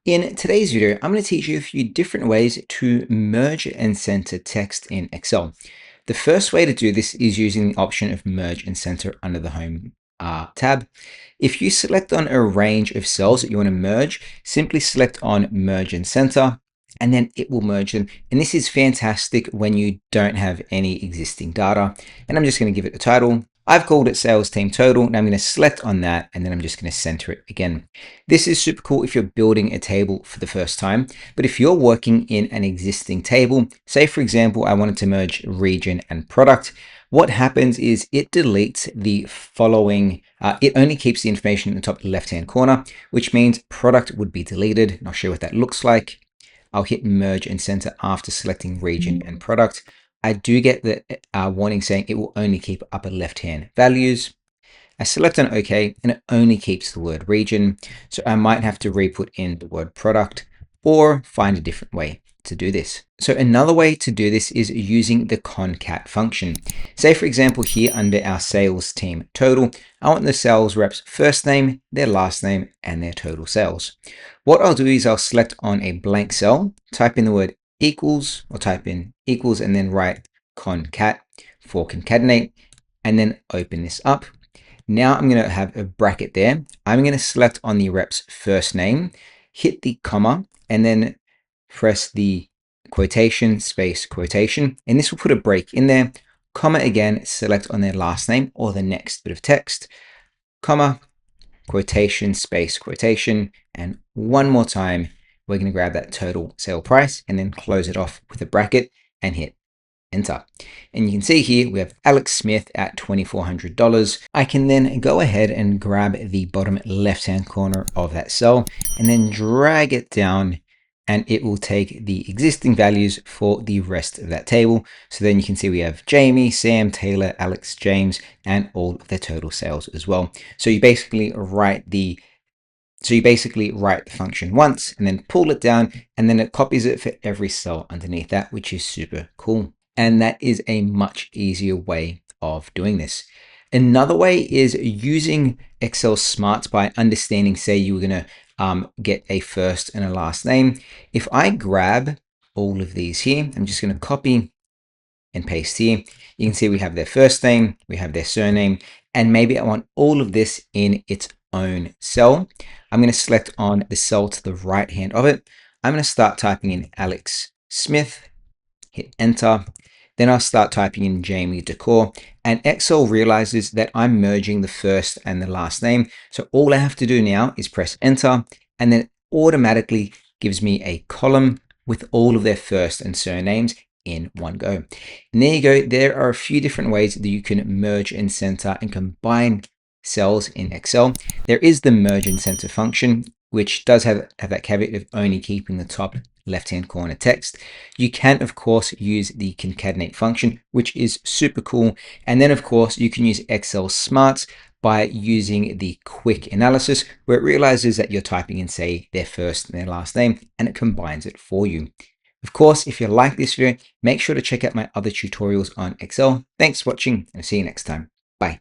In today's video, I'm going to teach you a few different ways to merge and center text in Excel. The first way to do this is using the option of merge and center under the Home tab. If you select on a range of cells that you want to merge, simply select on merge and center, and then it will merge them. And this is fantastic when you don't have any existing data. And I'm just going to give it a title. I've called it sales team total. Now I'm going to select on that, and then I'm just going to center it again. This is super cool if you're building a table for the first time, but if you're working in an existing table, say for example, I wanted to merge region and product, what happens is it deletes the following, it only keeps the information in the top left-hand corner, which means product would be deleted. And I'll show you what that looks like. I'll hit merge and center after selecting region and product. I do get the warning saying it will only keep upper left-hand values. I select on OK, and it only keeps the word region. So I might have to re-put in the word product or find a different way to do this. So another way to do this is using the concat function. Say for example here under our sales team total, I want the sales rep's first name, their last name, and their total sales. What I'll do is I'll select on a blank cell, type in the word equals, or type in equals and then write concat for concatenate, and then open this up. Now I'm going to have a bracket there. I'm going to select on the rep's first name, hit the comma, and then press the quotation space quotation, and this will put a break in there, comma again, select on their last name or the next bit of text, comma, quotation space quotation, and one more time, we're going to grab that total sale price and then close it off with a bracket and hit enter. And you can see here we have Alex Smith at $2,400. I can then go ahead and grab the bottom left-hand corner of that cell and then drag it down, and it will take the existing values for the rest of that table. So then you can see we have Jamie, Sam, Taylor, Alex, James, and all of their total sales as well. So you basically write the function once and then pull it down, and then it copies it for every cell underneath that, which is super cool. And that is a much easier way of doing this. Another way is using Excel Smarts by understanding, say you were going to get a first and a last name. If I grab all of these here, I'm just going to copy and paste here. You can see we have their first name, we have their surname, and maybe I want all of this in its own cell. I'm going to select on the cell to the right hand of it. I'm going to start typing in Alex Smith, hit enter. Then I'll start typing in Jamie Decor, and Excel realizes that I'm merging the first and the last name. So all I have to do now is press enter, and then it automatically gives me a column with all of their first and surnames in one go. And there you go. There are a few different ways that you can merge and center and combine cells in Excel. There is the merge and center function, which does have that caveat of only keeping the top left-hand corner text. You can, of course, use the concatenate function, which is super cool. And then, of course, you can use Excel Smarts by using the quick analysis, where it realizes that you're typing in, say, their first and their last name, and it combines it for you. Of course, if you like this video, make sure to check out my other tutorials on Excel. Thanks for watching, and I'll see you next time. Bye.